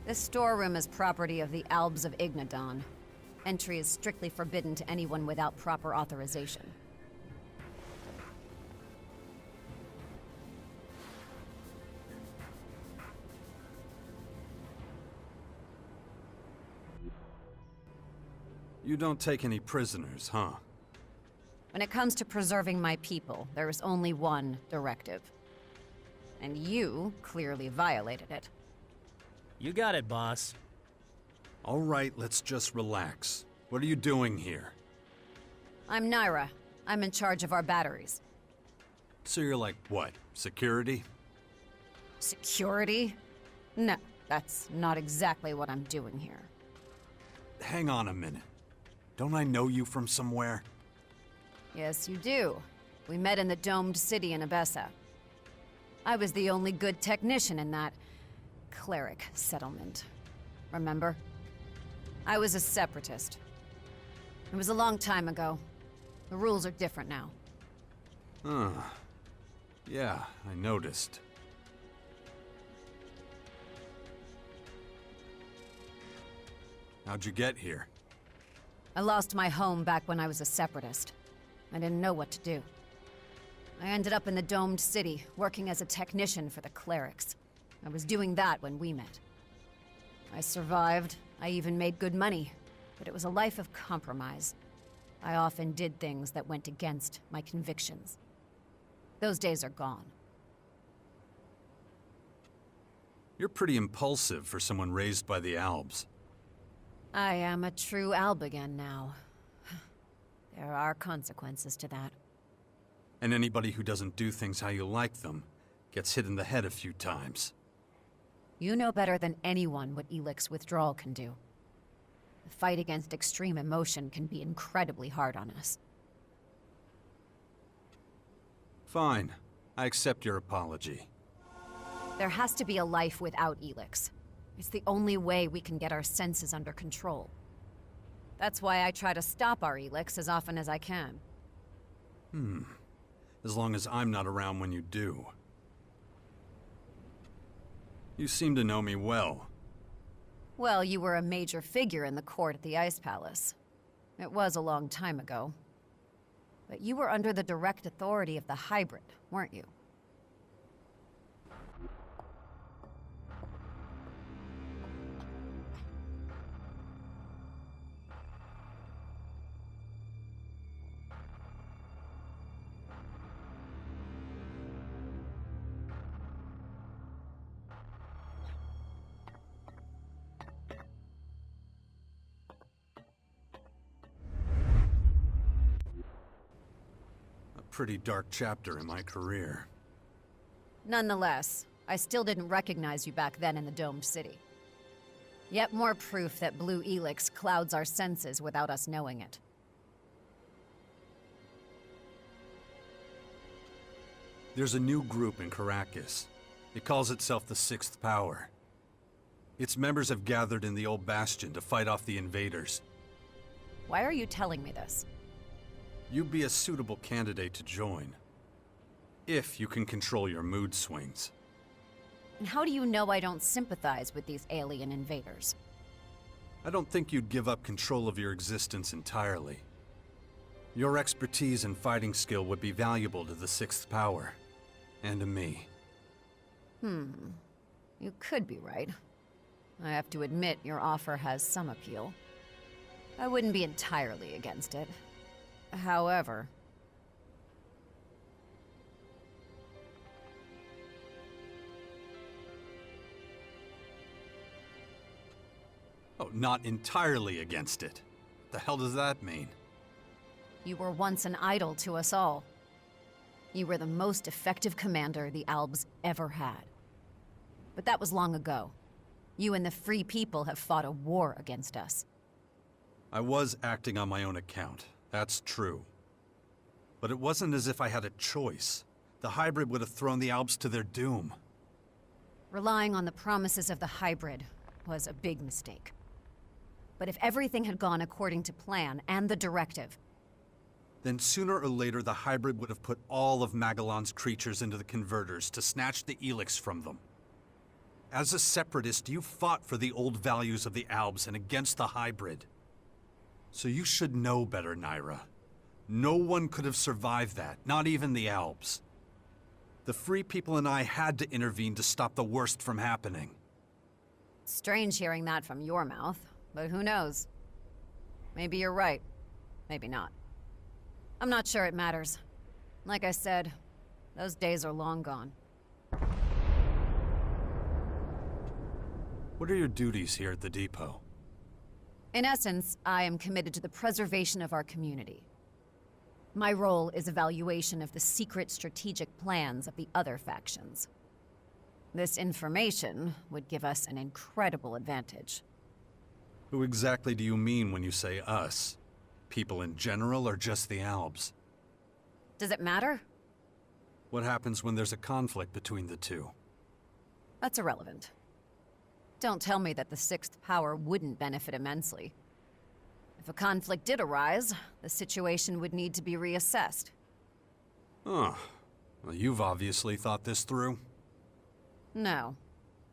This storeroom is property of the Albs of Ignadon. Entry is strictly forbidden to anyone without proper authorization. You don't take any prisoners, huh? When it comes to preserving my people, there is only one directive. And you clearly violated it. You got it, boss. All right, let's just relax. What are you doing here? I'm Naira. I'm in charge of our batteries. So you're like, what, security? Security? No, that's not exactly what I'm doing here. Hang on a minute. Don't I know you from somewhere? Yes, you do. We met in the domed city in Abessa. I was the only good technician in that cleric settlement. Remember? I was a separatist. It was a long time ago. The rules are different now. Yeah, I noticed. How'd you get here? I lost my home back when I was a separatist. I didn't know what to do. I ended up in the domed city, working as a technician for the clerics. I was doing that when we met. I survived. I even made good money. But it was a life of compromise. I often did things that went against my convictions. Those days are gone. You're pretty impulsive for someone raised by the Albs. I am a true Albigan now. There are consequences to that. And anybody who doesn't do things how you like them gets hit in the head a few times. You know better than anyone what Elex withdrawal can do. The fight against extreme emotion can be incredibly hard on us. Fine. I accept your apology. There has to be a life without Elex. It's the only way we can get our senses under control. That's why I try to stop our Elex as often as I can. As long as I'm not around when you do. You seem to know me well. Well, you were a major figure in the court at the Ice Palace. It was a long time ago. But you were under the direct authority of the hybrid, weren't you? Pretty dark chapter in my career. Nonetheless, I still didn't recognize you back then in the domed city. Yet more proof that Blue Elex clouds our senses without us knowing it. There's a new group in Caracas. It calls itself the Sixth Power. Its members have gathered in the old bastion to fight off the invaders. Why are you telling me this? You'd be a suitable candidate to join. If you can control your mood swings. And how do you know I don't sympathize with these alien invaders? I don't think you'd give up control of your existence entirely. Your expertise and fighting skill would be valuable to the Sixth Power. And to me. You could be right. I have to admit, your offer has some appeal. I wouldn't be entirely against it. However... Oh, not entirely against it. What the hell does that mean? You were once an idol to us all. You were the most effective commander the Albs ever had. But that was long ago. You and the Free People have fought a war against us. I was acting on my own account. That's true. But it wasn't as if I had a choice. The hybrid would have thrown the Albs to their doom. Relying on the promises of the hybrid was a big mistake. But if everything had gone according to plan and the directive... Then sooner or later the hybrid would have put all of Magellan's creatures into the converters to snatch the Elex from them. As a separatist, you fought for the old values of the Albs and against the hybrid. So you should know better, Naira. No one could have survived that, not even the Albs. The Free People and I had to intervene to stop the worst from happening. Strange hearing that from your mouth, but who knows? Maybe you're right. Maybe not. I'm not sure it matters. Like I said, those days are long gone. What are your duties here at the depot? In essence, I am committed to the preservation of our community. My role is evaluation of the secret strategic plans of the other factions. This information would give us an incredible advantage. Who exactly do you mean when you say us? People in general or just the Albs? Does it matter? What happens when there's a conflict between the two? That's irrelevant. Don't tell me that the Sixth Power wouldn't benefit immensely. If a conflict did arise, the situation would need to be reassessed. Oh. Well, you've obviously thought this through. No,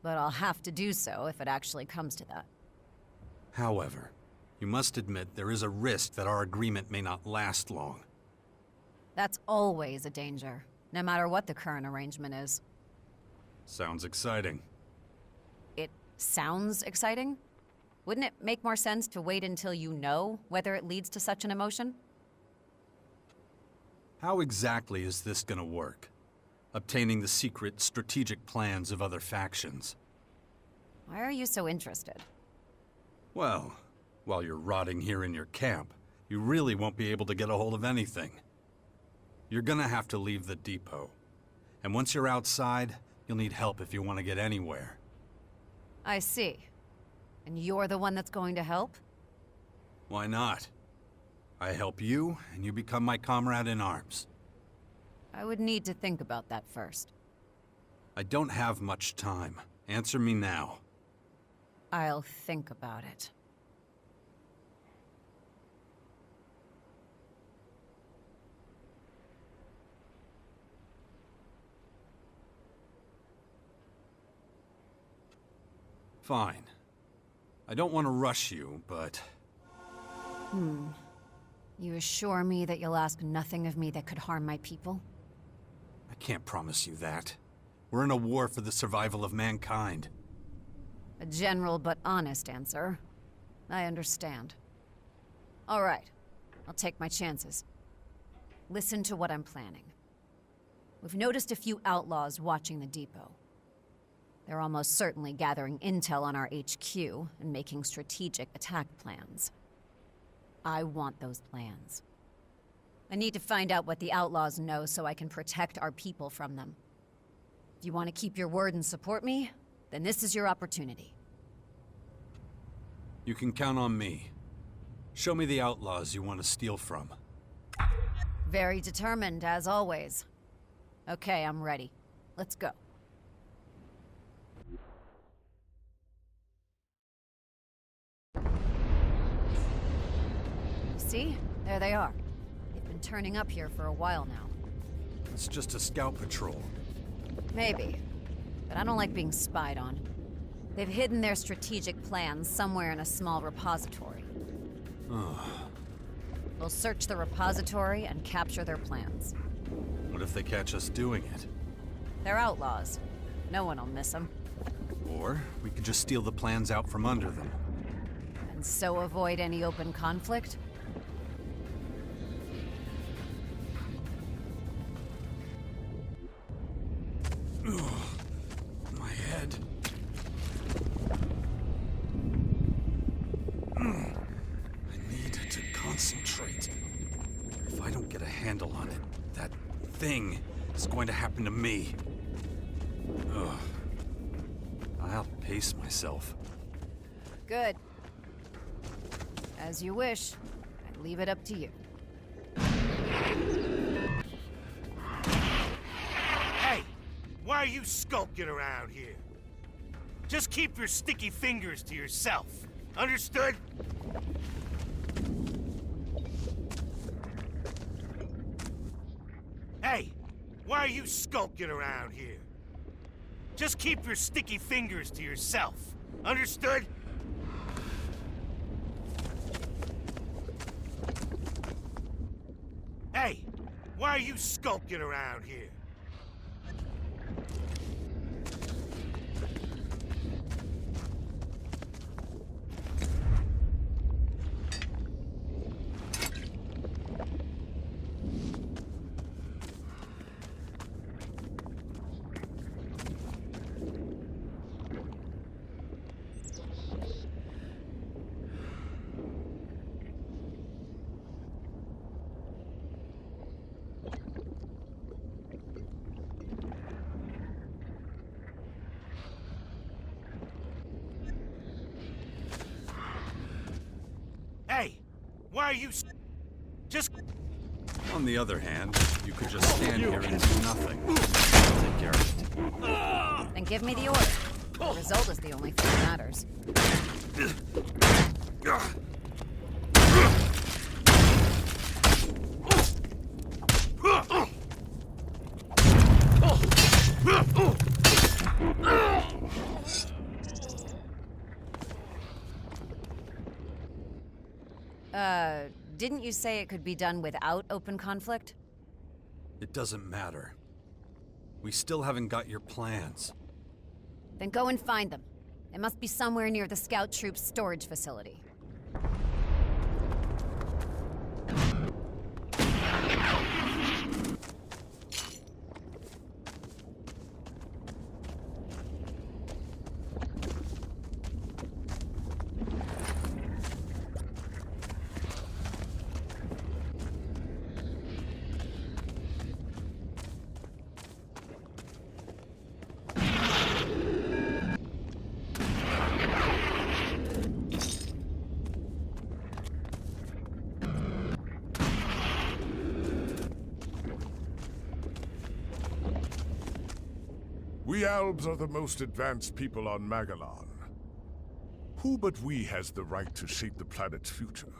but I'll have to do so if it actually comes to that. However, you must admit there is a risk that our agreement may not last long. That's always a danger, no matter what the current arrangement is. Sounds exciting. It sounds exciting? Wouldn't it make more sense to wait until you know whether it leads to such an emotion? How exactly is this gonna work? Obtaining the secret, strategic plans of other factions. Why are you so interested? Well, while you're rotting here in your camp, you really won't be able to get a hold of anything. You're gonna have to leave the depot. And once you're outside, you'll need help if you want to get anywhere. I see. And you're the one that's going to help? Why not? I help you, and you become my comrade in arms. I would need to think about that first. I don't have much time. Answer me now. I'll think about it. Fine. I don't want to rush you, but... You assure me that you'll ask nothing of me that could harm my people? I can't promise you that. We're in a war for the survival of mankind. A general but honest answer. I understand. All right. I'll take my chances. Listen to what I'm planning. We've noticed a few outlaws watching the depot. They're almost certainly gathering intel on our HQ and making strategic attack plans. I want those plans. I need to find out what the outlaws know so I can protect our people from them. If you want to keep your word and support me, then this is your opportunity. You can count on me. Show me the outlaws you want to steal from. Very determined, as always. Okay, I'm ready. Let's go. See? There they are. They've been turning up here for a while now. It's just a scout patrol. Maybe. But I don't like being spied on. They've hidden their strategic plans somewhere in a small repository. We'll search the repository and capture their plans. What if they catch us doing it? They're outlaws. No one will miss them. Or we could just steal the plans out from under them. And so avoid any open conflict? My head. I need to concentrate. If I don't get a handle on it, that thing is going to happen to me. Ugh. I'll pace myself. Good. As you wish. I leave it up to you. Hey! Why are you skulking around here? Just keep your sticky fingers to yourself. Understood? Hey! Why are you skulking around here? Just keep your sticky fingers to yourself. Understood? Hey, why are you skulking around here? Hey, why are you just... On the other hand, you could just stand here and do nothing. I'll take care of it. Then give me the order. The result is the only thing that matters. Didn't you say it could be done without open conflict? It doesn't matter. We still haven't got your plans. Then go and find them. They must be somewhere near the scout troops' storage facility. We Albs are the most advanced people on Magellan. Who but we has the right to shape the planet's future?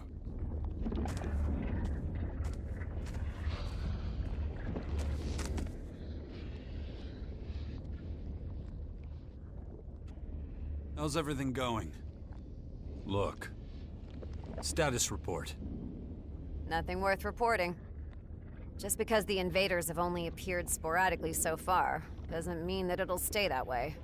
How's everything going? Look. Status report. Nothing worth reporting. Just because the invaders have only appeared sporadically so far, doesn't mean that it'll stay that way.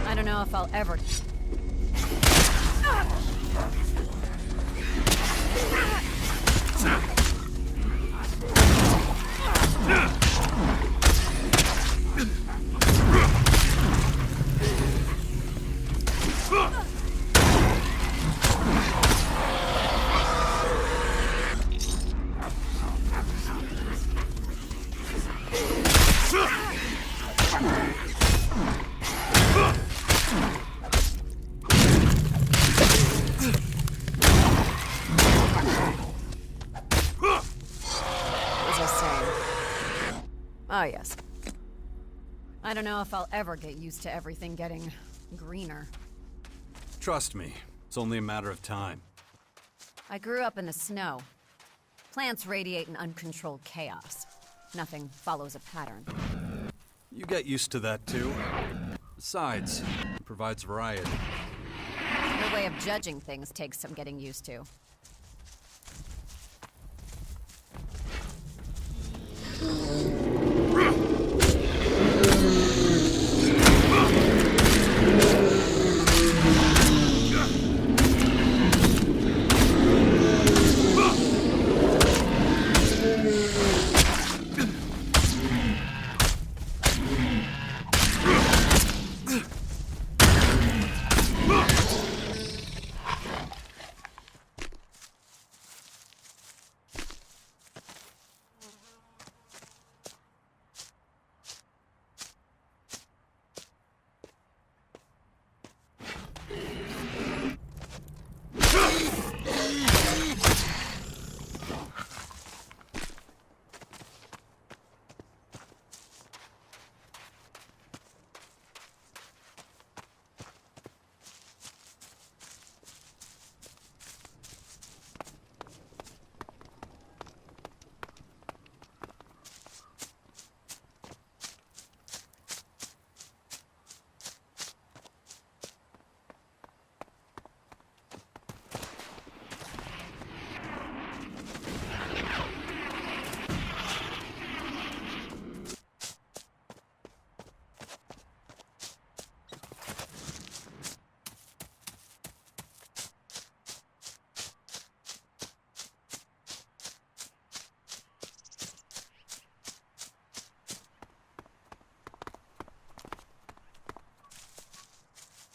I don't know if I'll ever... Ah, yes. I don't know if I'll ever get used to everything getting greener. Trust me, it's only a matter of time. I grew up in the snow. Plants radiate an uncontrolled chaos. Nothing follows a pattern. You get used to that too. Besides, it provides variety. Your way of judging things takes some getting used to.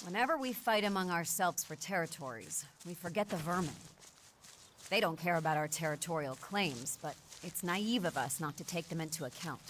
Whenever we fight among ourselves for territories, we forget the vermin. They don't care about our territorial claims, but it's naive of us not to take them into account.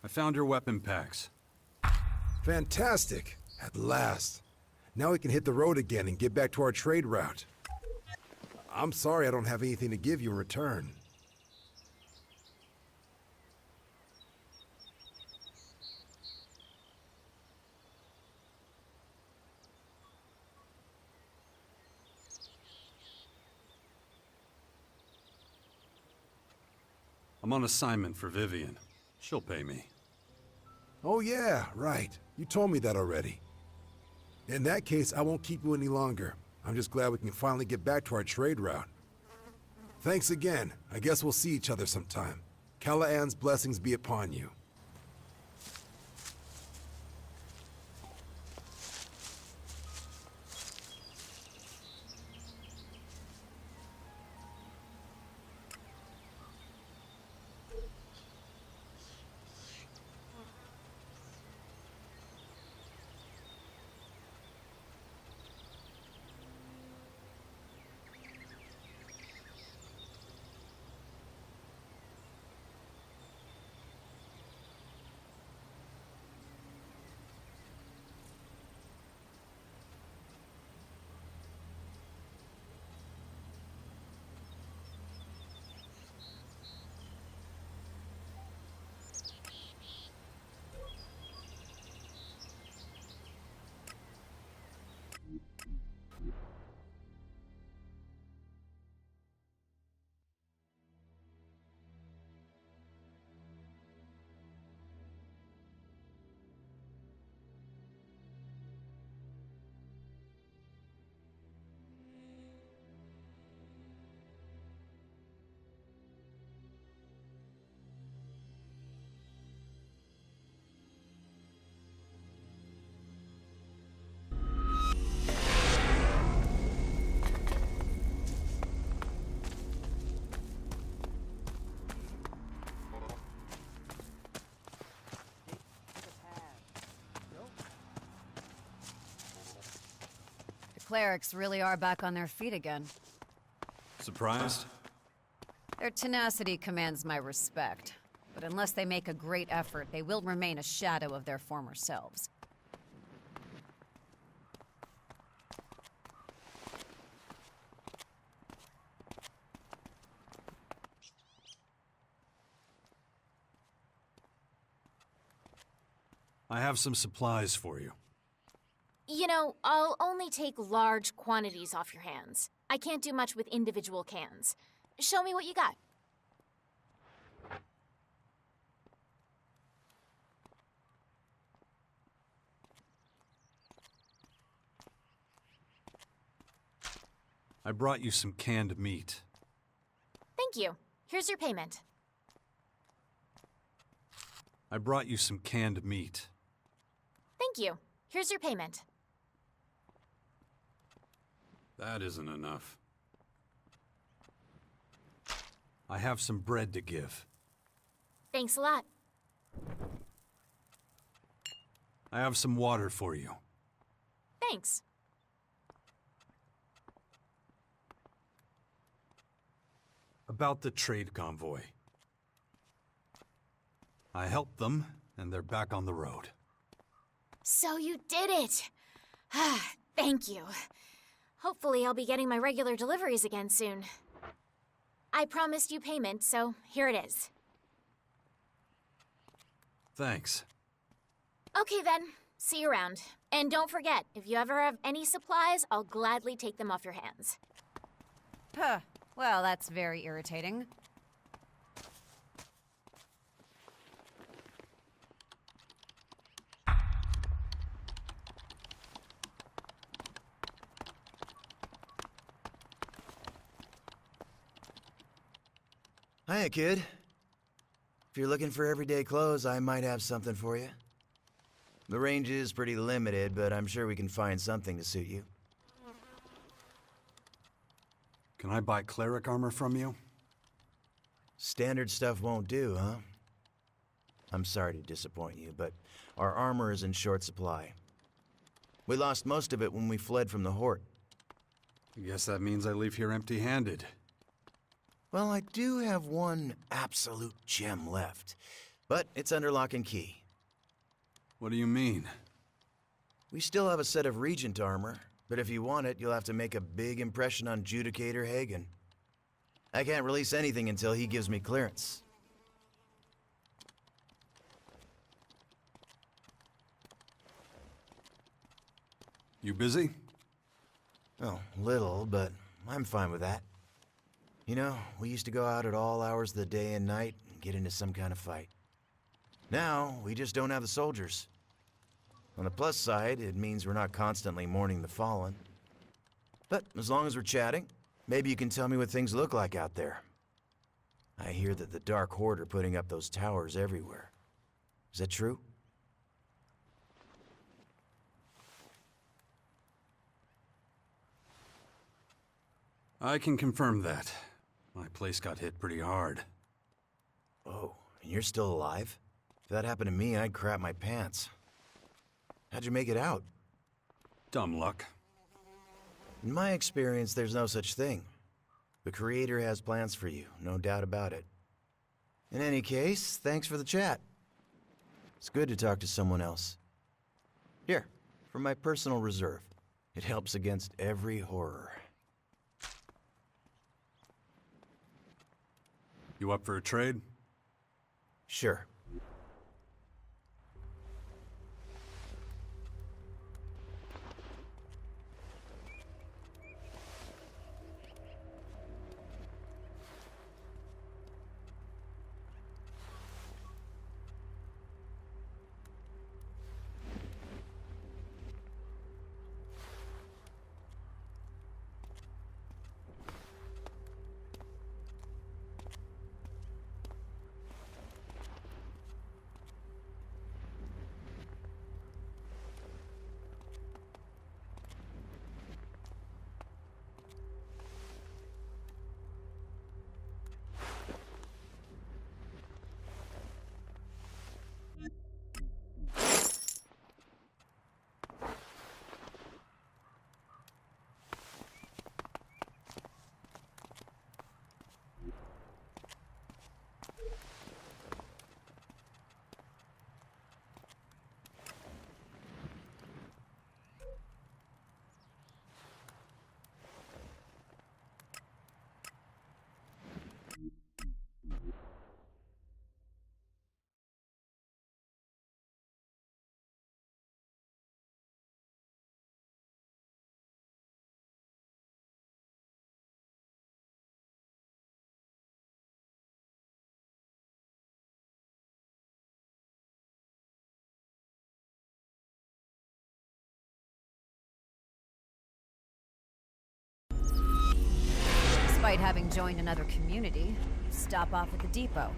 I found your weapon packs. Fantastic. At last. Now we can hit the road again and get back to our trade route. I'm sorry I don't have anything to give you in return. I'm on assignment for Vivian. She'll pay me. Oh yeah, right. You told me that already. In that case, I won't keep you any longer. I'm just glad we can finally get back to our trade route. Thanks again. I guess we'll see each other sometime. Callahan's blessings be upon you. Clerics really are back on their feet again. Surprised? Their tenacity commands my respect. But unless they make a great effort, they will remain a shadow of their former selves. I have some supplies for you. You know, I'll only take large quantities off your hands. I can't do much with individual cans. Show me what you got. I brought you some canned meat. Thank you. Here's your payment. I brought you some canned meat. Thank you. Here's your payment. That isn't enough. I have some bread to give. Thanks a lot. I have some water for you. Thanks. About the trade convoy. I helped them, and they're back on the road. So you did it! Thank you. Hopefully I'll be getting my regular deliveries again soon. I promised you payment, so here it is. Thanks. Okay then, see you around. And don't forget, if you ever have any supplies, I'll gladly take them off your hands. Huh. Well, that's very irritating. Hiya, kid. If you're looking for everyday clothes, I might have something for you. The range is pretty limited, but I'm sure we can find something to suit you. Can I buy cleric armor from you? Standard stuff won't do, huh? I'm sorry to disappoint you, but our armor is in short supply. We lost most of it when we fled from the Horde. I guess that means I leave here empty-handed. Well, I do have one absolute gem left. But it's under lock and key. What do you mean? We still have a set of Regent armor, but if you want it, you'll have to make a big impression on Judicator Hagen. I can't release anything until he gives me clearance. You busy? Oh, little, but I'm fine with that. You know, we used to go out at all hours of the day and night and get into some kind of fight. Now, we just don't have the soldiers. On the plus side, it means we're not constantly mourning the fallen. But as long as we're chatting, maybe you can tell me what things look like out there. I hear that the Dark Horde are putting up those towers everywhere. Is that true? I can confirm that. My place got hit pretty hard. Oh, and you're still alive? If that happened to me, I'd crap my pants. How'd you make it out? Dumb luck. In my experience, there's no such thing. The Creator has plans for you, no doubt about it. In any case, thanks for the chat. It's good to talk to someone else. Here, from my personal reserve. It helps against every horror. You up for a trade? Sure. Despite having joined another community, stop off at the depot.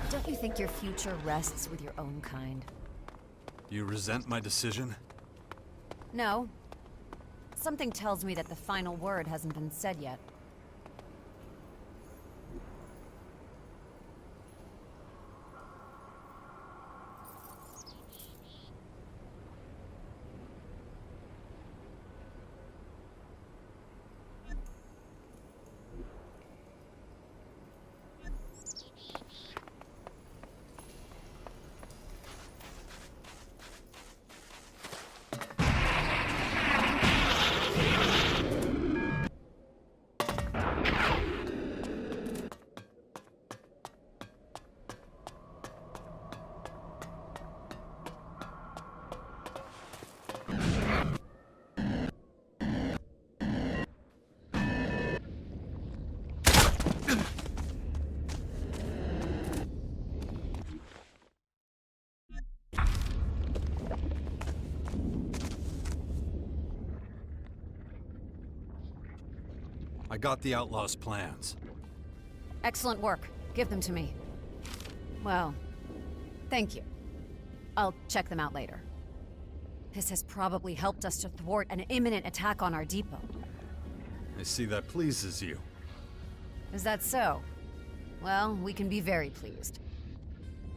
Don't you think your future rests with your own kind? You resent my decision? No. Something tells me that the final word hasn't been said yet. I got the Outlaws' plans. Excellent work. Give them to me. Well, thank you. I'll check them out later. This has probably helped us to thwart an imminent attack on our depot. I see that pleases you. Is that so? Well, we can be very pleased.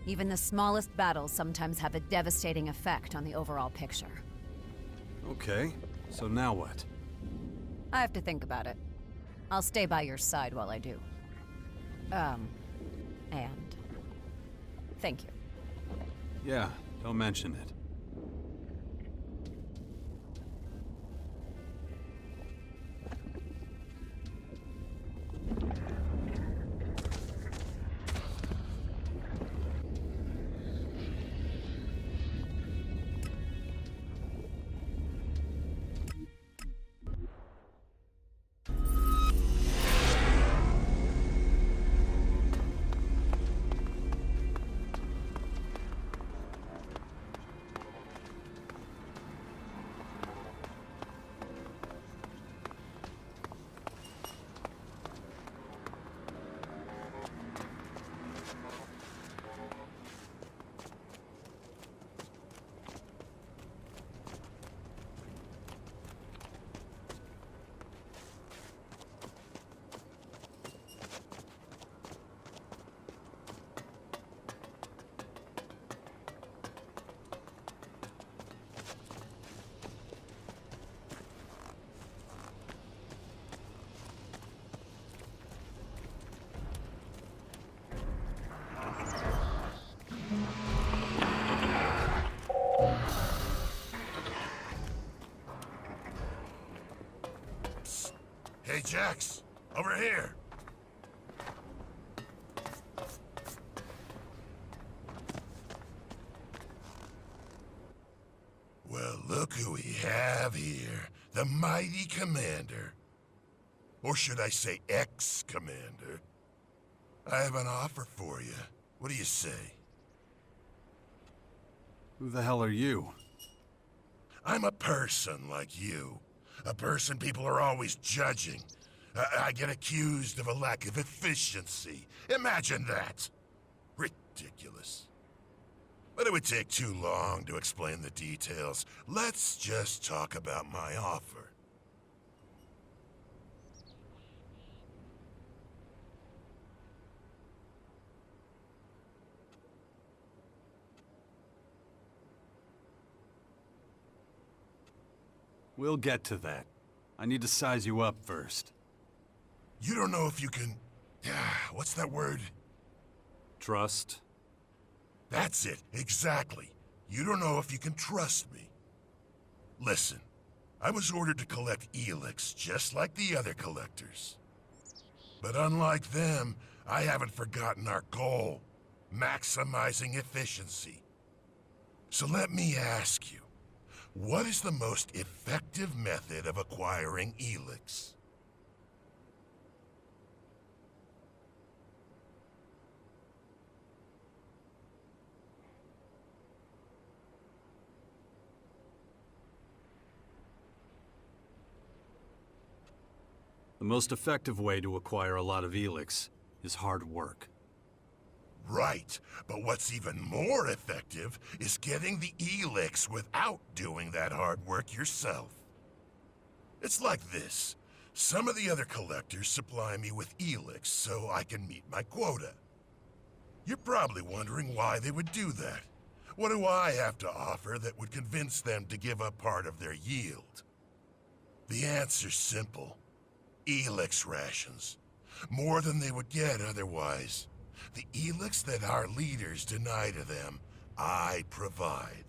Even the smallest battles sometimes have a devastating effect on the overall picture. Okay, so now what? I have to think about it. I'll stay by your side while I do. And... Thank you. Yeah, don't mention it. Hey, Jax, over here. Well, look who we have here. The mighty Commander. Or should I say ex-Commander. I have an offer for you. What do you say? Who the hell are you? I'm a person like you. A person people are always judging. I get accused of a lack of efficiency. Imagine that. Ridiculous. But it would take too long to explain the details. Let's just talk about my offer. We'll get to that. I need to size you up first. You don't know if you can... what's that word? Trust? That's it, exactly. You don't know if you can trust me. Listen, I was ordered to collect Elex just like the other collectors. But unlike them, I haven't forgotten our goal, maximizing efficiency. So let me ask you, what is the most effective method of acquiring Elex? The most effective way to acquire a lot of Elex is hard work. Right, but what's even more effective is getting the Elex without doing that hard work yourself. It's like this. Some of the other collectors supply me with Elex so I can meet my quota. You're probably wondering why they would do that. What do I have to offer that would convince them to give up part of their yield? The answer's simple. Elex rations. More than they would get otherwise. The Elex that our leaders deny to them, I provide.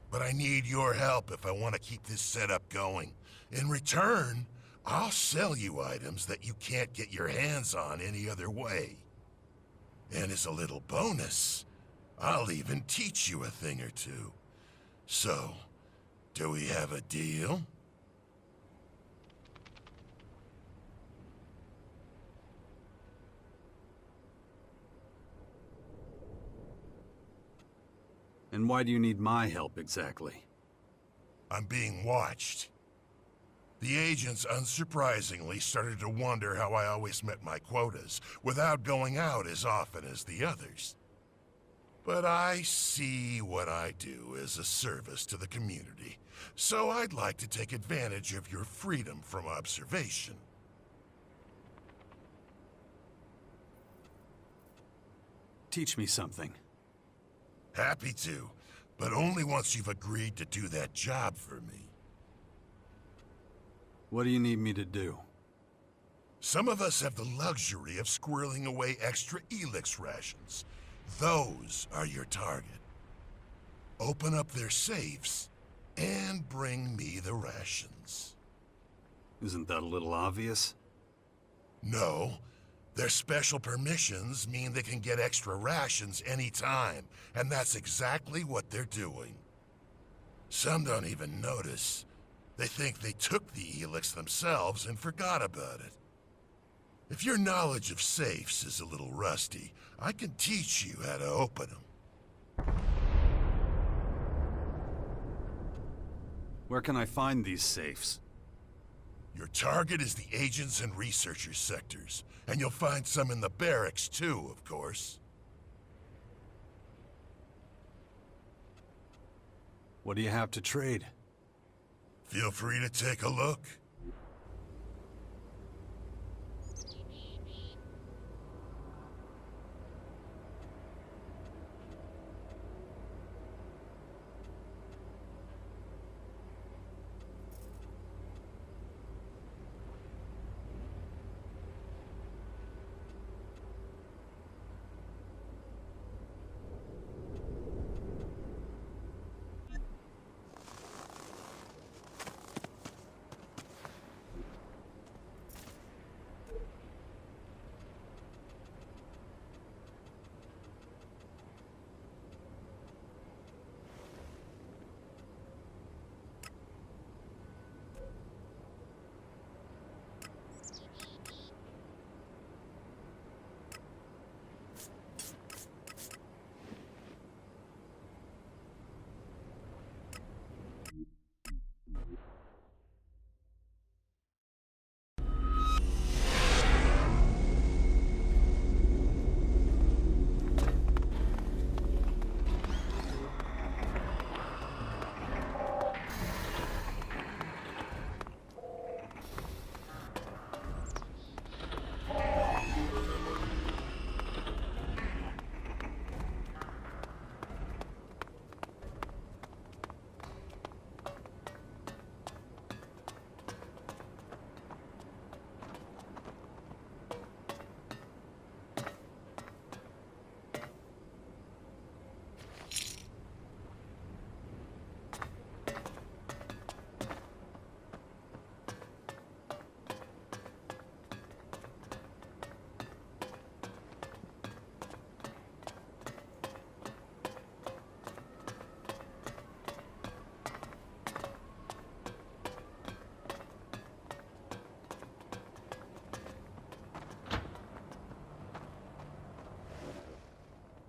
But I need your help if I want to keep this setup going. In return, I'll sell you items that you can't get your hands on any other way. And as a little bonus, I'll even teach you a thing or two. So, do we have a deal? And why do you need my help exactly? I'm being watched. The agents, unsurprisingly, started to wonder how I always met my quotas, without going out as often as the others. But I see what I do as a service to the community, so I'd like to take advantage of your freedom from observation. Teach me something. Happy to, but only once you've agreed to do that job for me. What do you need me to do? Some of us have the luxury of squirreling away extra Elex rations. Those are your target. Open up their safes and bring me the rations. Isn't that a little obvious? No. Their special permissions mean they can get extra rations anytime, and that's exactly what they're doing. Some don't even notice. They think they took the Elex themselves and forgot about it. If your knowledge of safes is a little rusty, I can teach you how to open them. Where can I find these safes? Your target is the agents and researchers sectors, and you'll find some in the barracks too, of course. What do you have to trade? Feel free to take a look.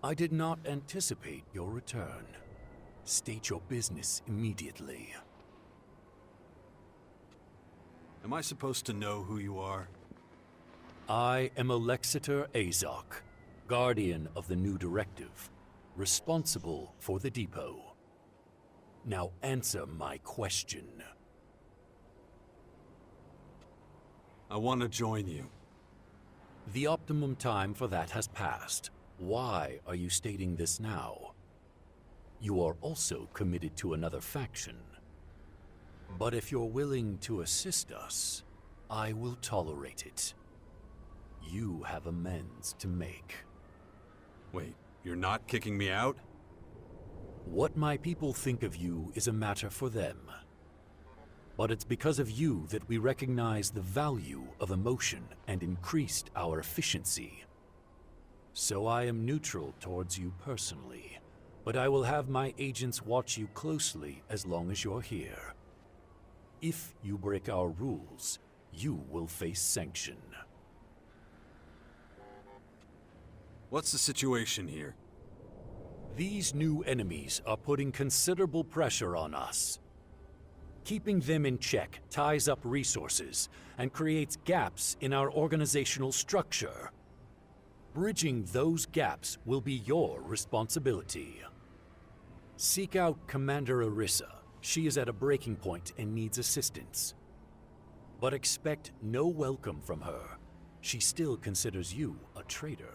I did not anticipate your return. State your business immediately. Am I supposed to know who you are? I am Alexander Azok, Guardian of the new directive, responsible for the depot. Now answer my question. I want to join you. The optimum time for that has passed. Why are you stating this now? You are also committed to another faction. But if you're willing to assist us, I will tolerate it. You have amends to make. Wait, you're not kicking me out? What my people think of you is a matter for them. But it's because of you that we recognize the value of emotion and increased our efficiency. So I am neutral towards you personally, but I will have my agents watch you closely as long as you're here. If you break our rules, you will face sanction. What's the situation here? These new enemies are putting considerable pressure on us. Keeping them in check ties up resources and creates gaps in our organizational structure. Bridging those gaps will be your responsibility. Seek out Commander Arissa. She is at a breaking point and needs assistance. But expect no welcome from her. She still considers you a traitor.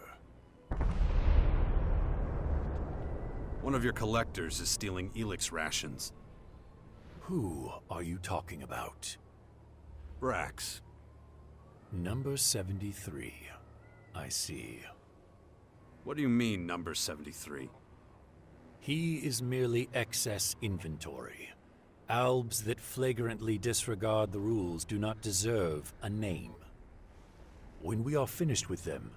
One of your collectors is stealing Elex rations. Who are you talking about? Brax. Number 73. I see. What do you mean, number 73? He is merely excess inventory. Albs that flagrantly disregard the rules do not deserve a name. When we are finished with them,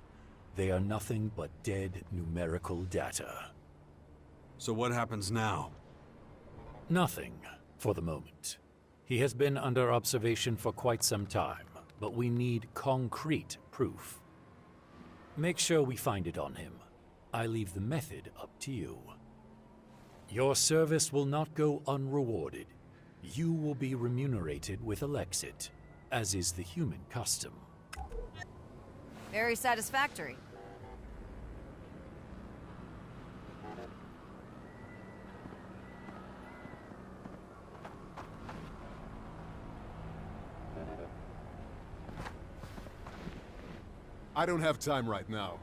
they are nothing but dead numerical data. So what happens now? Nothing, for the moment. He has been under observation for quite some time, but we need concrete proof. Make sure we find it on him. I leave the method up to you. Your service will not go unrewarded. You will be remunerated with Elexit, as is the human custom. Very satisfactory. I don't have time right now.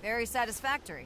Very satisfactory.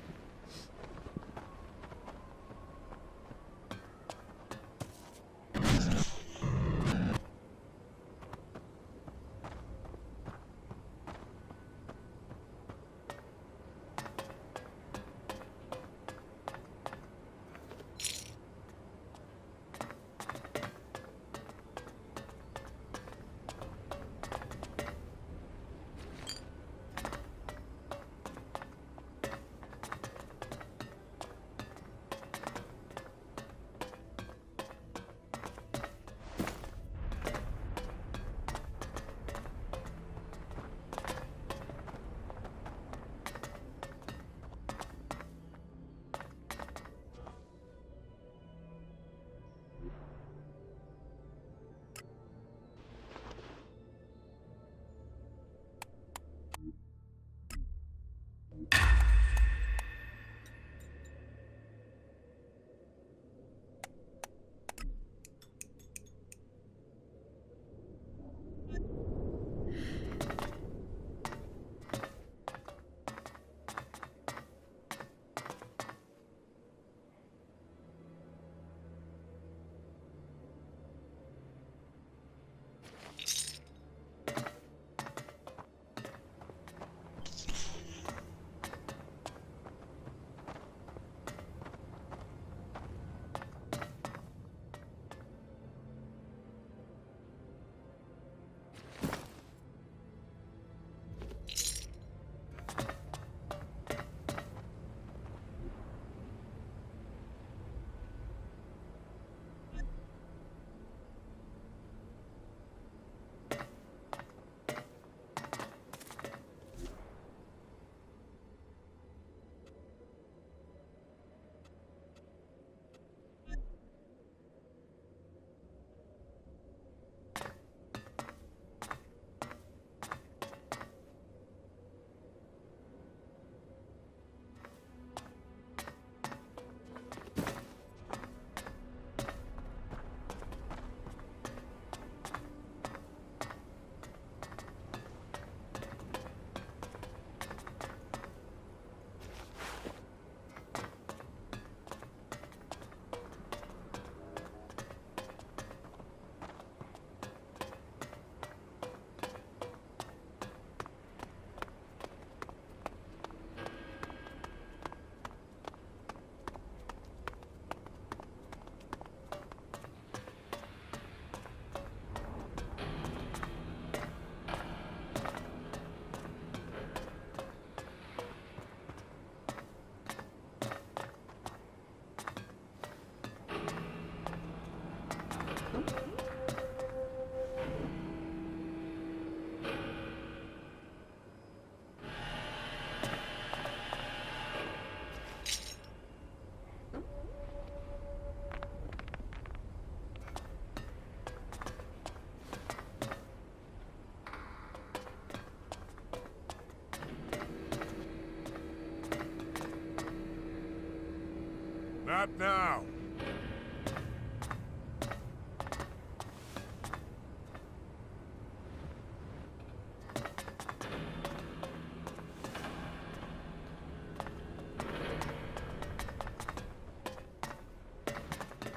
Not now.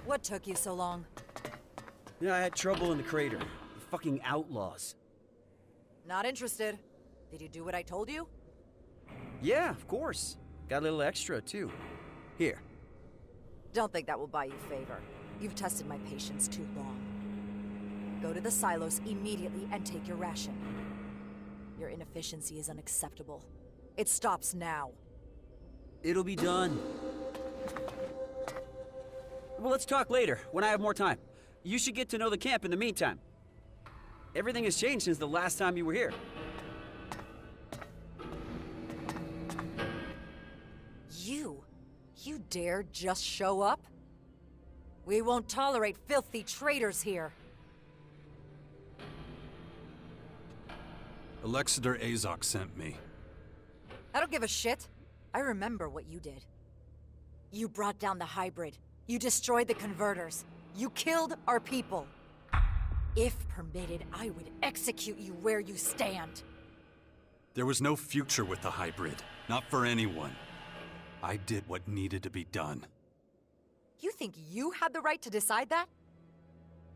What took you so long? Yeah, I had trouble in the crater. The fucking outlaws. Not interested. Did you do what I told you? Yeah, of course. Got a little extra, too. Here. Don't think that will buy you favor. You've tested my patience too long. Go to the silos immediately and take your ration. Your inefficiency is unacceptable. It stops now. It'll be done. Well, let's talk later, when I have more time. You should get to know the camp in the meantime. Everything has changed since the last time you were here. You dare just show up? We won't tolerate filthy traitors here. Alexander Azok sent me. I don't give a shit. I remember what you did. You brought down the hybrid. You destroyed the converters. You killed our people. If permitted, I would execute you where you stand. There was no future with the hybrid. Not for anyone. I did what needed to be done. You think you had the right to decide that?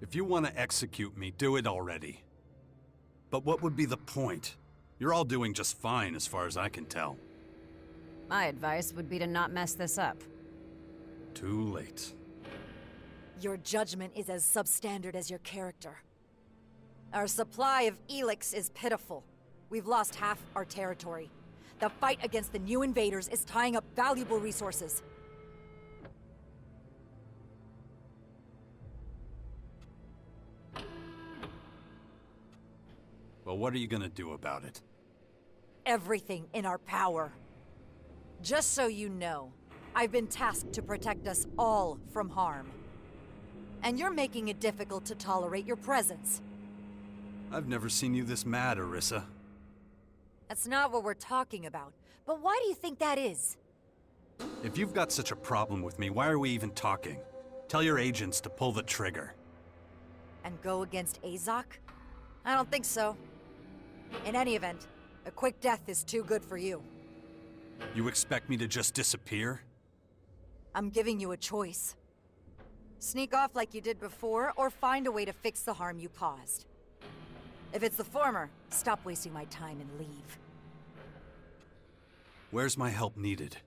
If you want to execute me, do it already. But what would be the point? You're all doing just fine as far as I can tell. My advice would be to not mess this up. Too late. Your judgment is as substandard as your character. Our supply of Elex is pitiful. We've lost half our territory. The fight against the new invaders is tying up valuable resources. Well, what are you gonna do about it? Everything in our power. Just so you know, I've been tasked to protect us all from harm. And you're making it difficult to tolerate your presence. I've never seen you this mad, Orissa. That's not what we're talking about. But why do you think that is? If you've got such a problem with me, why are we even talking? Tell your agents to pull the trigger. And go against Azok? I don't think so. In any event, a quick death is too good for you. You expect me to just disappear? I'm giving you a choice. Sneak off like you did before, or find a way to fix the harm you caused. If it's the former, stop wasting my time and leave. Where's my help needed?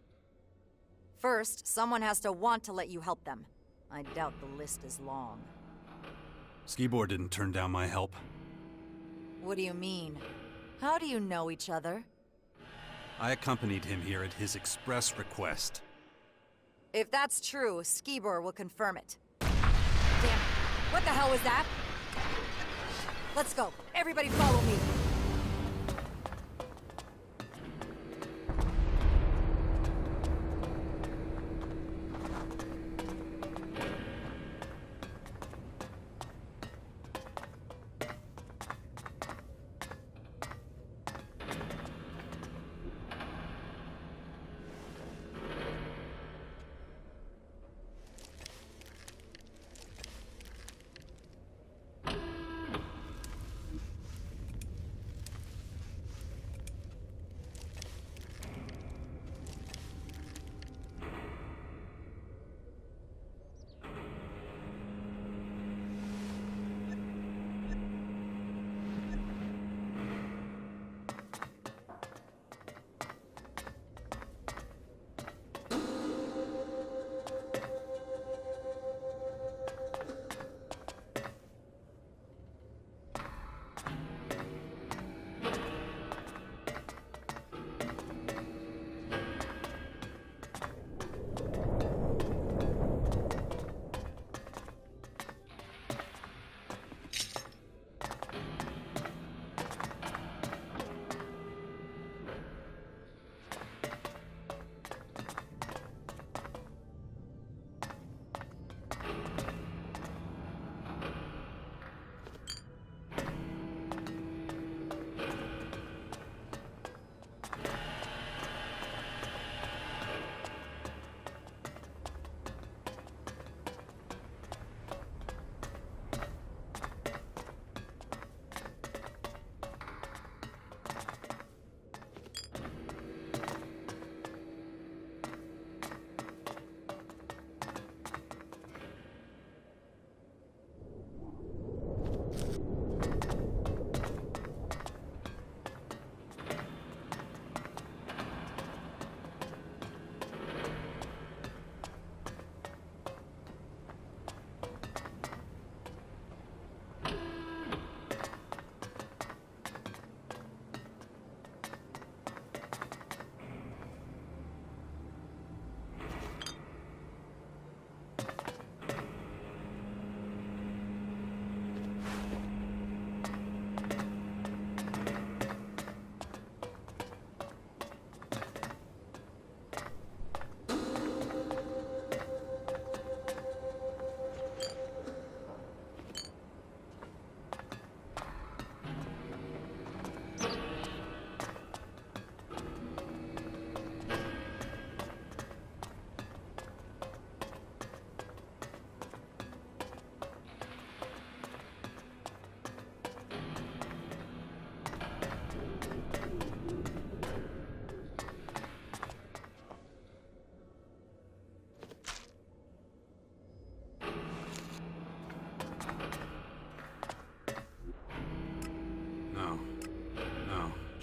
First, someone has to want to let you help them. I doubt the list is long. Skibor didn't turn down my help. What do you mean? How do you know each other? I accompanied him here at his express request. If that's true, Skibor will confirm it. Damn it. What the hell was that? Let's go. Everybody follow me.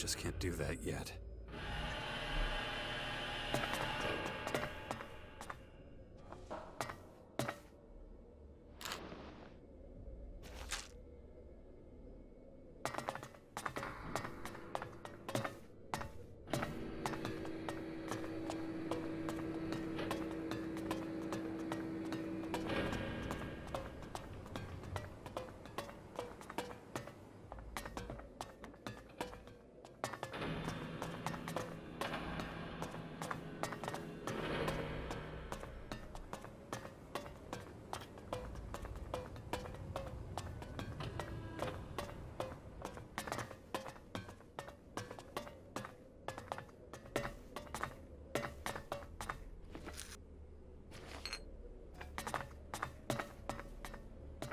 just can't do that yet.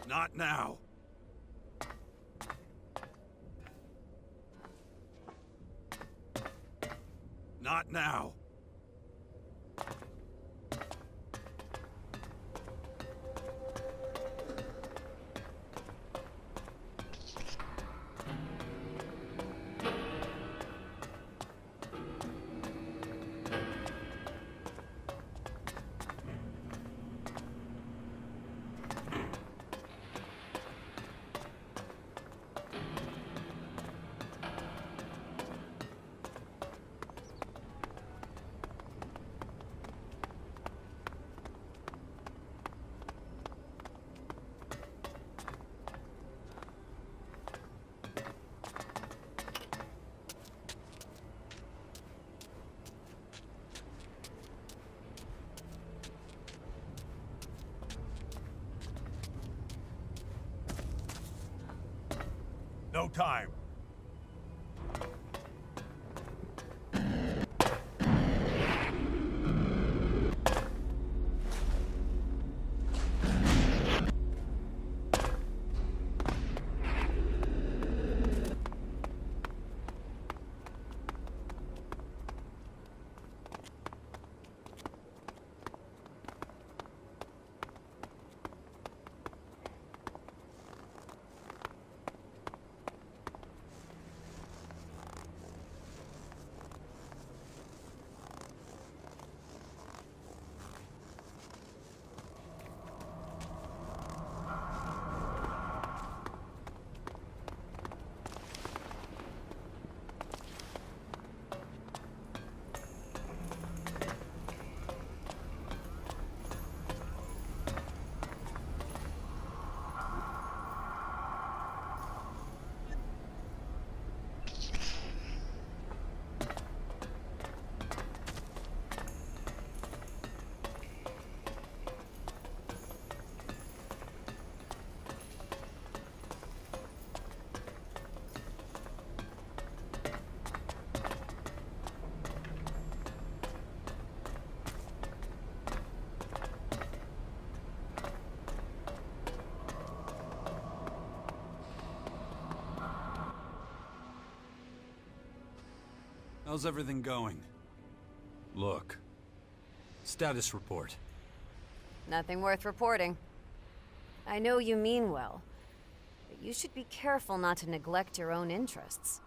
Not now. Not now. No time. How's everything going? Look. Status report. Nothing worth reporting. I know you mean well, but you should be careful not to neglect your own interests.